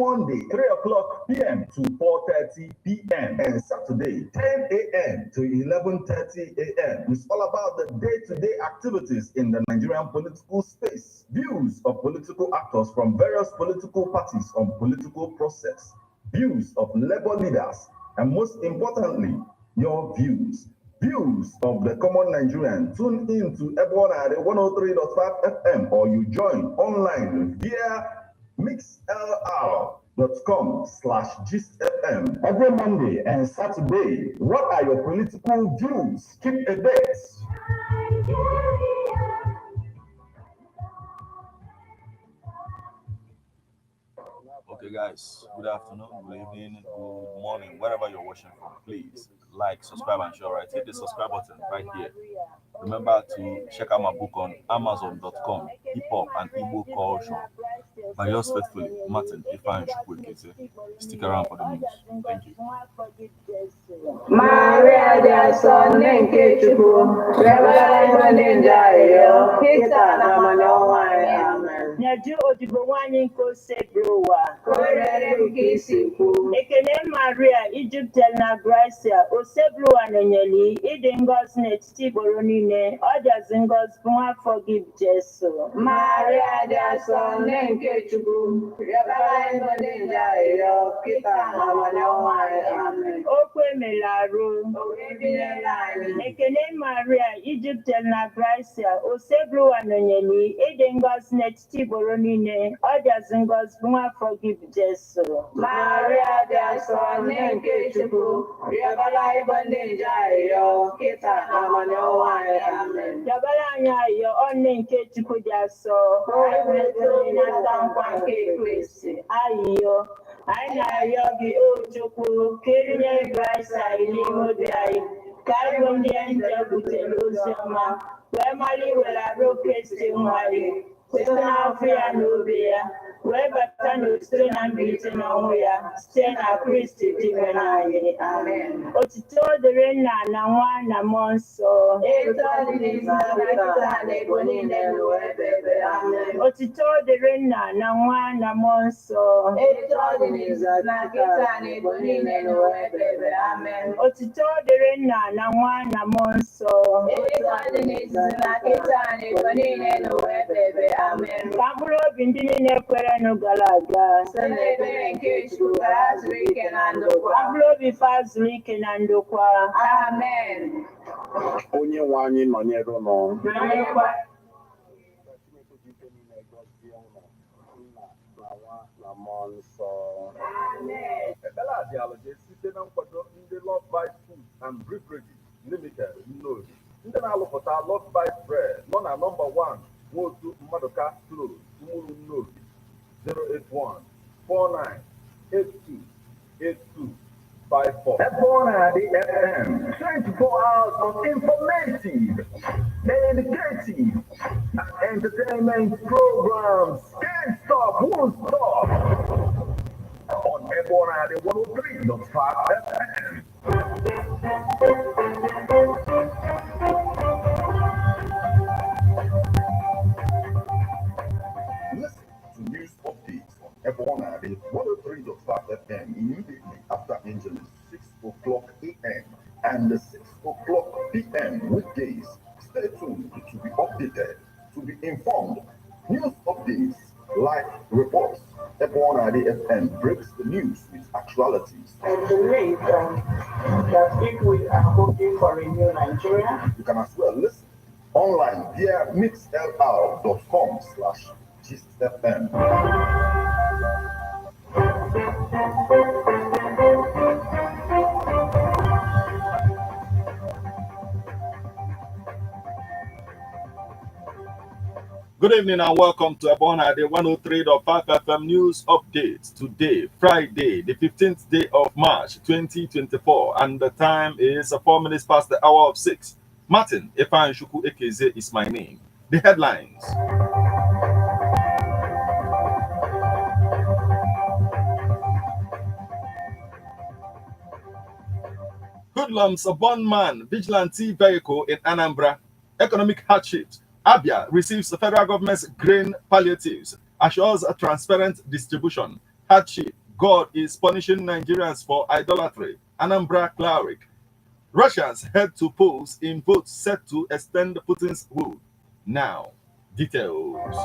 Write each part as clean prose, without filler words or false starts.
Monday, 3 o'clock p.m. to 4:30 p.m. and Saturday, 10 a.m. to 11:30 a.m. It's all about the day-to-day activities in the Nigerian political space. Views of political actors from various political parties on political process. Views of labor leaders, and most importantly, your views. Views of the common Nigerian. Tune in to Ebonade 103.5 FM or you join online via mixlr.com/gistfm every Monday and Saturday. What are your political views? Keep a date. Okay, guys, good afternoon, good evening, good morning, wherever you're watching from. Please like, subscribe, and share. Right, hit the subscribe button right here. Remember to check out my book on Amazon.com, Hip Hop and Igbo Culture, by yours faithfully, Martin Ifeanyi Chukwuekeze. Stick around for the news. Thank you. Maria de Son Nenkechuku, Reverend Ninja, Kita Namanoa, Amen. Nadu Odibowanyi Kose Browa, Korere Kisiku, Ekene Maria, Egypt na Gracia, Osebrowa Nenyeli, Idingos Netiti Boronine, Others Ingos Buma forgive Jesu. Maria de Son Nenkechuku, Reverend Ninja, Kita Namanoa, Amen. Okwe Melaro, Ekene Maria, Egypt na Gracia, Osebrowa Nenyeli, Idingos Netiti Boronine, others in God's Buma forgive Jesu. Maria de Son Nenkechuku, Rebalai Bandinja, Kita Namanoa, Amen. Jabalanya, your own name, Kechuku Jaso, Ayo, I know Yogi Ochuku, Kiriya Grasa, Limodai, Carbon the Angel with the Lusama, where Mali will have rocket Mali. Afia Nubia, where Batano stone and beaten on where, Sten a Christi Divinai, Amen. Otito the Rena, Nawana Monso, Otito the Rena, Nawana Monso, Otito the Rena, Nawana Monso, Amen. Pablo Bindini Perano Galaga, Pablo Bifaz Rican and Dokwa, Amen. Onye wanyi nonyero no. Ebela dialogue site na nkwado ndị Love Bite Food and Beverage Limited Nnobi. Ndị na-alụpụta Love Bite Bread nọ na number 1 Wotu Madoka Close, Umuru Nnobi, 081-4982-8254. Ebonade FM, 24 hours of informative, educative, and entertainment programs. Can't stop, won't stop. On Ebonade 103.5 FM. Listen to news updates on Ebonade 103.5 FM immediately after Angeles 6 o'clock a.m. and 6 o'clock p.m. weekdays. Stay tuned to be updated, to be informed. News updates, live reports. Ebonade FM breaks the news with actualities. And believe that if we are hoping for a new Nigeria, You can as well listen online via mixlr.com/gistfm. Good evening and welcome to Ebonade 103.5 FM News Update. Today, Friday, the 15th day of March 2024, and the time is 4 minutes past the hour of 6. Martin Ifeanyi Chukwuekeze is my name. The headlines. Hoodlums, a bondman, vigilante vehicle in Anambra. Economic hardships. Abia receives the federal government's grain palliatives, assures a transparent distribution. Hardship. God is punishing Nigerians for idolatry. Anambra CLERIC. Russians head to polls in votes set to extend Putin's rule. Now, details.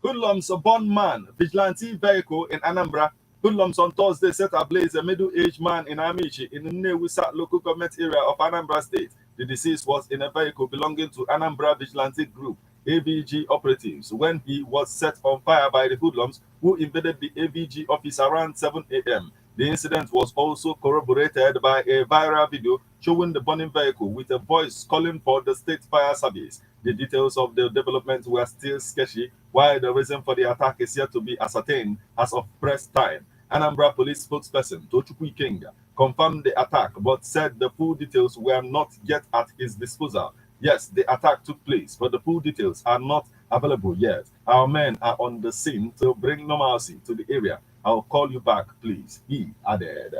Hoodlums born man, vigilante vehicle in Anambra. Hoodlums on Thursday set ablaze a middle-aged man in Amici in the Newisa local government area of Anambra State. The deceased was in a vehicle belonging to Anambra Vigilante Group, AVG operatives, when he was set on fire by the hoodlums who invaded the AVG office around 7 a.m. The incident was also corroborated by a viral video showing the burning vehicle with a voice calling for the state fire service. The details of the development were still sketchy, while the reason for the attack is yet to be ascertained as of press time. Anambra police spokesperson Tochukwu Ikenga confirmed the attack but said the full details were not yet at his disposal. Yes, the attack took place, but the full details are not available yet. Our men are on the scene to bring normalcy to the area. I'll call you back, please, he added.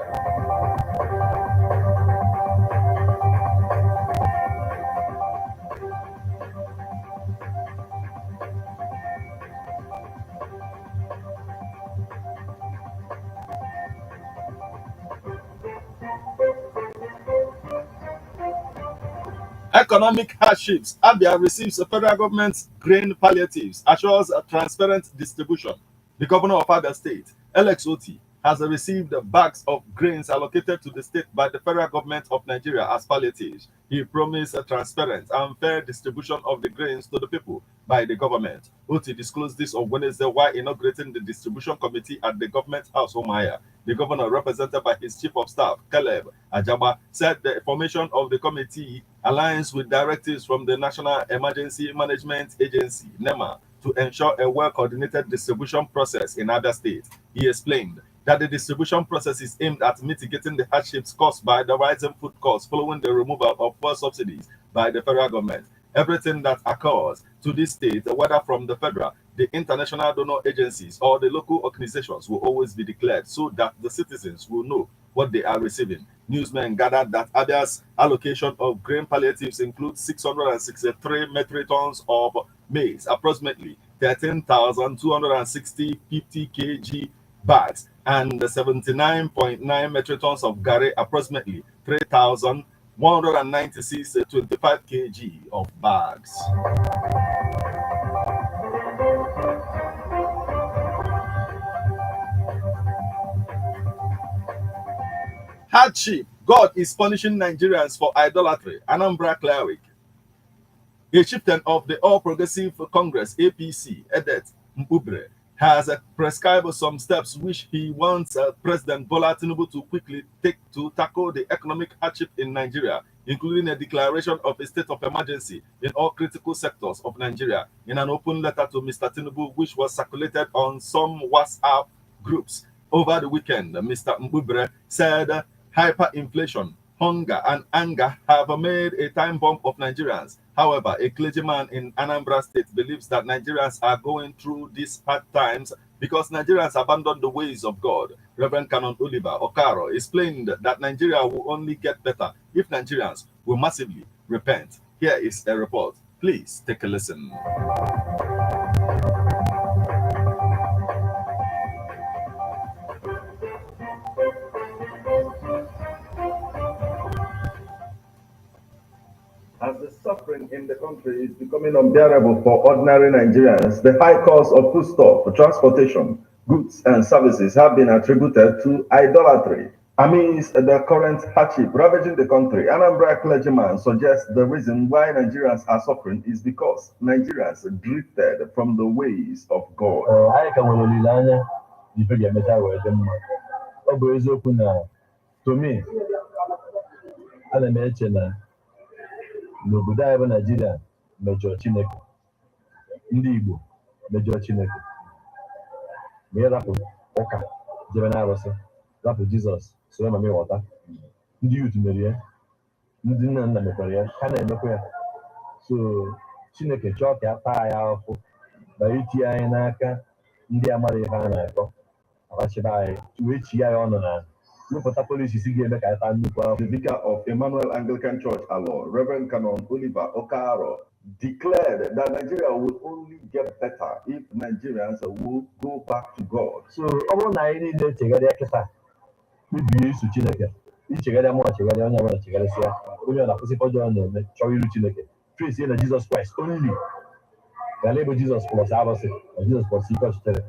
Economic hardships. Abia receives the federal government's grain palliatives, assures a transparent distribution. The governor of Abia State, Alex Oti, has received bags of grains allocated to the state by the federal government of Nigeria as palliatives. He promised a transparent and fair distribution of the grains to the people by the government. Oti disclosed this on Wednesday while inaugurating the distribution committee at the government house, Omaya. The governor, represented by his chief of staff, Caleb Ajaba, said the formation of the committee aligns with directives from the National Emergency Management Agency, NEMA, to ensure a well-coordinated distribution process in Abia State. He explained that the distribution process is aimed at mitigating the hardships caused by the rising food costs following the removal of fuel subsidies by the federal government. Everything that occurs to this state, whether from the federal, the international donor agencies, or the local organizations, will always be declared so that the citizens will know what they are receiving. Newsmen gathered that Abia's allocation of grain palliatives includes 663 metric tons of maize, approximately 13,260 50 kg bags, and 79.9 metric tons of garri, approximately 3,196 25 kg of bags. Hardship. God is punishing Nigerians for idolatry. Anambra CLERIC. A chieftain of the All Progressive Congress, APC, Edet Mpubre, has prescribed some steps which he wants President Bola Tinubu to quickly take to tackle the economic hardship in Nigeria, including a declaration of a state of emergency in all critical sectors of Nigeria. In an open letter to Mr. Tinubu, which was circulated on some WhatsApp groups over the weekend, Mr. Mpubre said hyperinflation, hunger, and anger have made a time bomb of Nigerians. However, a clergyman in Anambra State believes that Nigerians are going through these hard times because Nigerians abandoned the ways of God. Reverend Canon Oliver Okaro explained that Nigeria will only get better if Nigerians will massively repent. Here is a report. Please take a listen. As the suffering in the country is becoming unbearable for ordinary Nigerians, the high cost of foodstuff, transportation, goods, and services have been attributed to idolatry. Amidst the current hardship ravaging the country, Anambra clergyman suggests the reason why Nigerians are suffering is because Nigerians drifted from the ways of God. To me, n'obodo anyị bụ Nigeria mejọrọ Chineke, ndị Igbo mejọrọ Chineke, ma ịrapụ ụka jebe n'arụsị, rapụ Jizọs soro ma ịghọta, ndị yut mere ya, ndị nna nna mekwara ya, ha na-emekwa ya. So Chineke chọọ ka ya taa ya ahụhụ iti anyị n'aka ndị amara ihe a na-akọ abachiba anyị wee chi ya ọnụ na wepụta polisi si ga-eme ka anyị taa nnukwu ahụ. The vicar of Emmanuel Anglican Church, Alo, Reverend Canon Oliver Okaro, declared that Nigeria will only get better if Nigerians will go back to God. So ọ bụrụ na anyị niile echegharịa kịta kpebie iso Chineke ichegharịa mụ chegharịa onye ọbụla chegharịsịa onye ọ na-akwụsị ọjọọ na-eme chọrọ iru Chineke trace na Jesus Christ only ghara ịbụ Jesus plus arụsị na Jesus plus ike ọchịchịrị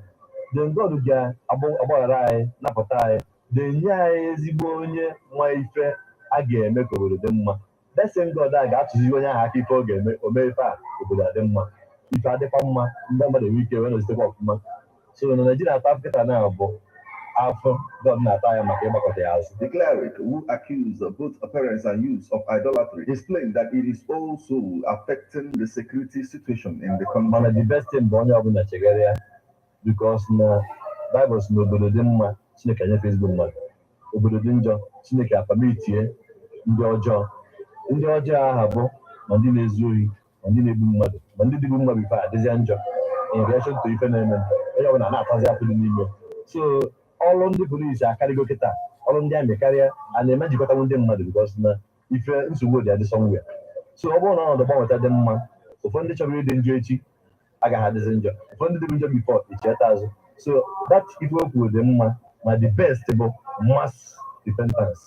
then God ga-agbaghara anyị napụta anyị na-enye anyị ezigbo onye nwa ife a ga-eme ka obodo dị mma. That same God a ga-atụzi onye ahụ aka ife ọ ga-eme omee ife a obodo adị mma ife adịkwa mma ndị mmadụ enwe ike wee nọzitekwa ọfụma. So na Nigeria atọ Afrịka na-abụ afọ God na-ata anya maka ịgbakọta ya azụ. The cleric who accused both parents and youths of idolatry explained that it is also affecting the security situation in the country. Mana the best thing bụ onye ọbụla chegharịa because na Bible si na obodo dị mma Chineke anyefe ezigbo mmadụ, obodo dị njọ Chineke apamitie ndị ọjọọ. Ndị ọjọọ aha bụ ma ndị na-ezu ohi ma ndị na-egbu mmadụ ma ndị dịgbu mmadụ ife adịzie njọ in relation to ife na-eme onye ọbụla na-atazi afọ dị n'ime. So ọrụ ndị polisi akarịgo kịta ọrụ ndị amị karịa a na-eme jikọtanwu ndị mmadụ because na ife nsogbu dị adị somewhere. So ọ bụrụ na ọnọdụ gbanweta dị mma ụfọdụ ndị chọrọ ịdị njọ echi agaghị adịzi njọ ụfọdụ ndị dị njọ before echieta azụ. So that ife okwu dị mma ma the best bụ mass repentance,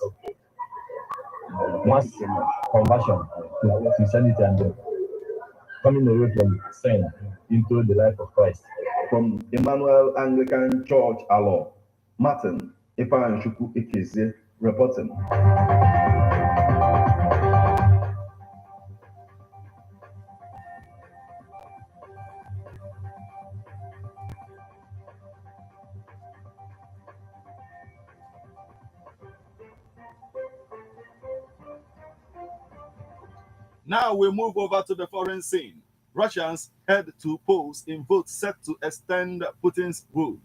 mass conversion to Christianity and coming away from sin into the life of Christ. From Emmanuel Anglican Church, Alo, Martin Ifanchukwu Ikeze reporting. Now we move over to the foreign scene. Russians head to polls in votes set to extend Putin's rule.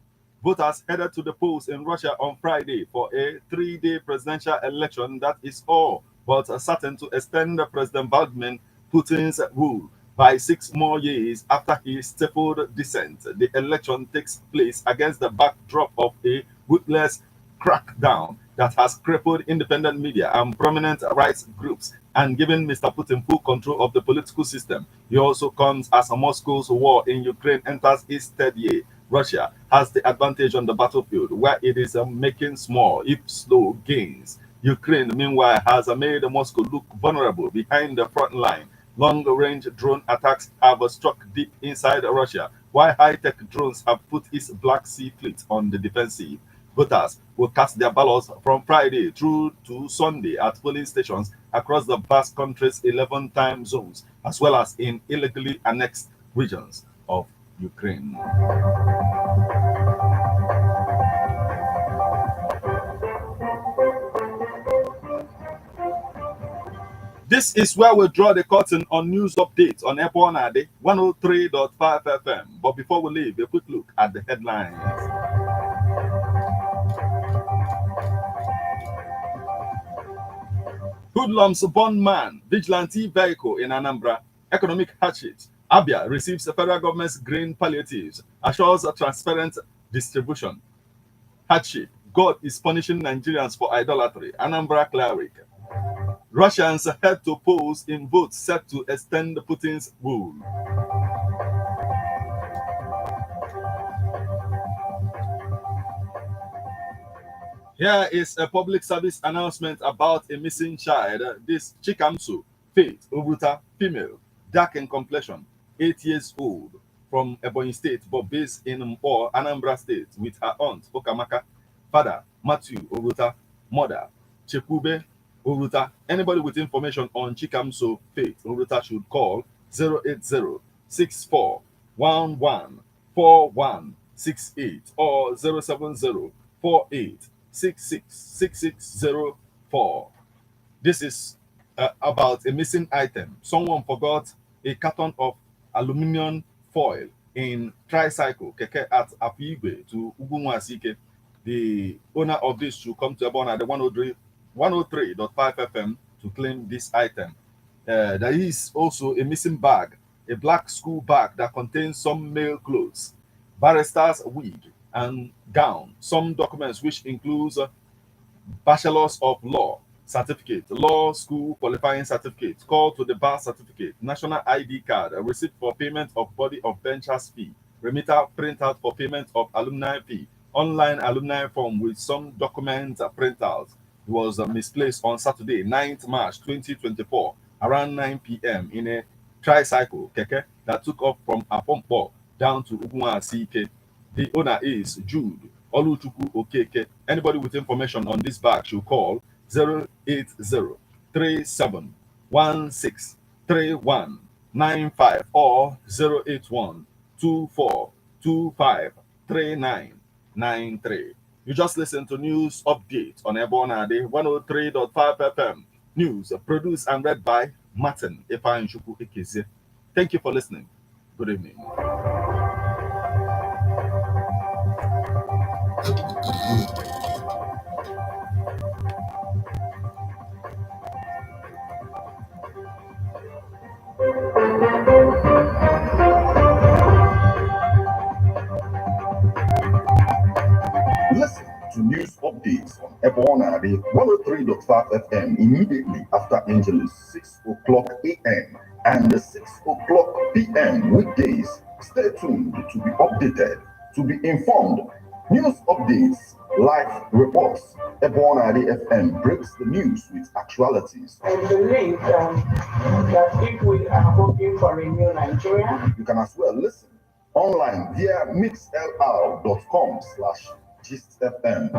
Voters headed to the polls in Russia on Friday for a 3-day presidential election that is all but certain to extend President Vladimir Putin's rule by 6 more years after his stifled dissent. The election takes place against the backdrop of a ruthless crackdown that has crippled independent media and prominent rights groups and given Mr. Putin full control of the political system. He also comes as Moscow's war in Ukraine enters its 3rd year. Russia has the advantage on the battlefield, where it is making small, if slow, gains. Ukraine, meanwhile, has made Moscow look vulnerable behind the front line. Long-range drone attacks have struck deep inside Russia, while high-tech drones have put its Black Sea fleet on the defensive. Voters will cast their ballots from Friday through to Sunday at polling stations across the vast country's 11 time zones, as well as in illegally annexed regions of Ukraine. This is where we draw the curtain on news updates on Eponade 103.5 FM. But before we leave, a quick look at the headlines. Hoodlums bond man, vigilante vehicle in Anambra, economic hardship. Abia receives the federal government's green palliatives, assures a transparent distribution. Hardship. God is punishing Nigerians for idolatry. Anambra cleric. Russians head to polls in votes set to extend Putin's rule. Here is a public service announcement about a missing child. This Chikamsu, Faith Obuta, female, dark in complexion, 8 years old, from Ebonyi State, but based in Mpo, Anambra State, with her aunt, Okamaka, father, Matthew Obuta, mother, Chekube Obuta. Anybody with information on Chikamsu, Faith Obuta should call 080-6411-4168 or 070-4866-6604. This is about a missing item. Someone forgot a carton of aluminum foil in tricycle keke at Apigwe to Ugunwasike. The owner of this should come to Ebona the 103.5 FM to claim this item. There is also a missing bag a black school bag that contains some male clothes, barrister's wig and gown, some documents which includes Bachelor's of Law certificate, law school qualifying certificate, call to the bar certificate, national ID card, a receipt for payment of body of benchers fee, remitter printout for payment of alumni fee, online alumni form with some documents printouts. It was misplaced on Saturday, 9th March 2024, around 9 p.m. in a tricycle keke that took off from Apompo down to Ugunwa CK. The owner is Jude Oluchukwu Okeke. Anybody with information on this bag should call 080-3716-3195 or 081-2425-3993. You just listen to news update on Ebonade 103.5 FM. News produced and read by Martin Efanchukwu Ekeze. Thank you for listening. Good evening. Listen to news updates on Ebonade 103.5 FM immediately after Angelus 6 o'clock a.m. and 6 o'clock p.m. weekdays. Stay tuned to be updated, to be informed. News updates, live reports. Ebonade FM breaks the news with actualities. I believe that if we are hoping for a new Nigeria, You can as well listen online via mixlr.com/GistFM.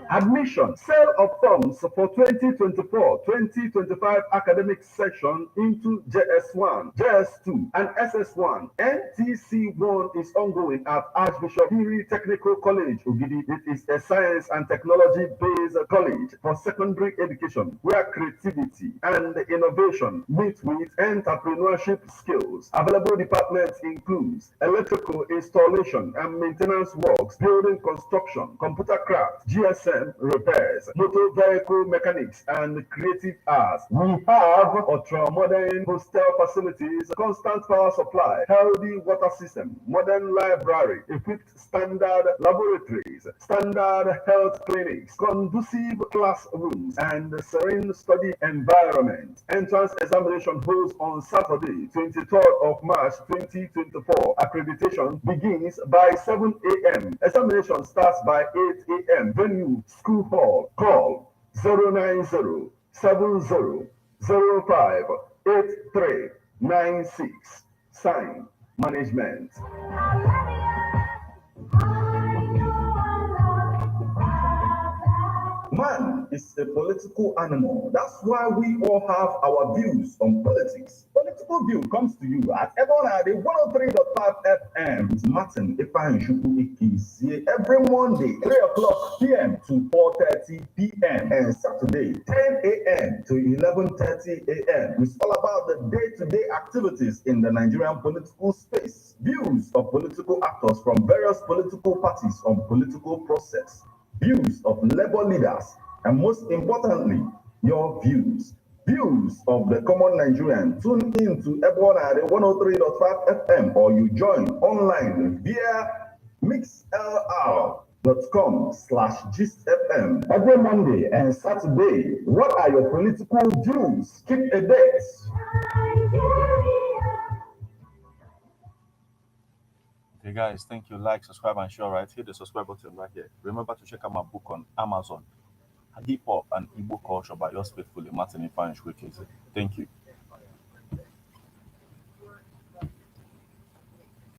Admission, sale of forms for 2024-2025 academic session into JS1, JS2, and SS1. NTC1 is ongoing at Archbishop Hiri Technical College, Ogidi. It is a science and technology-based college for secondary education where creativity and innovation meet with entrepreneurship skills. Available departments includes electrical installation and maintenance works, building construction, computer craft, GSM repairs, motor vehicle mechanics, and creative arts. We have ultra-modern hostel facilities, constant power supply, healthy water system, modern library, equipped standard laboratories, standard health clinics, conducive classrooms, and serene study environment. Entrance examination holds on Saturday, 23rd of March 2024. Accreditation begins by 7 a.m. Examination starts by 8 a.m. Venue, School Hall. Call 090-7005-8396. Sign, Management. Man is a political animal. That's why we all have our views on politics. Political View comes to you at Ebonade 103.5 FM with Martin Efanchukwu Ekeze every Monday, 3 o'clock p.m. to 4:30 p.m. and Saturday, 10 a.m. to 11:30 a.m. It's all about the day-to-day activities in the Nigerian political space. Views of political actors from various political parties on political process. Views of labor leaders, and most importantly, your views. Views of the common Nigerian. Tune in to Ebonade 103.5 FM or you join online via mixlr.com/GistFM every Monday and Saturday. What are your political views? Keep a date. Okay, guys, thank you. Like, subscribe, and share. Right, hit the subscribe button right here. Remember to check out my book on Amazon, Hip Hop and Igbo Culture by yours faithfully, Martin Efanchukwu Ekeze. Thank you.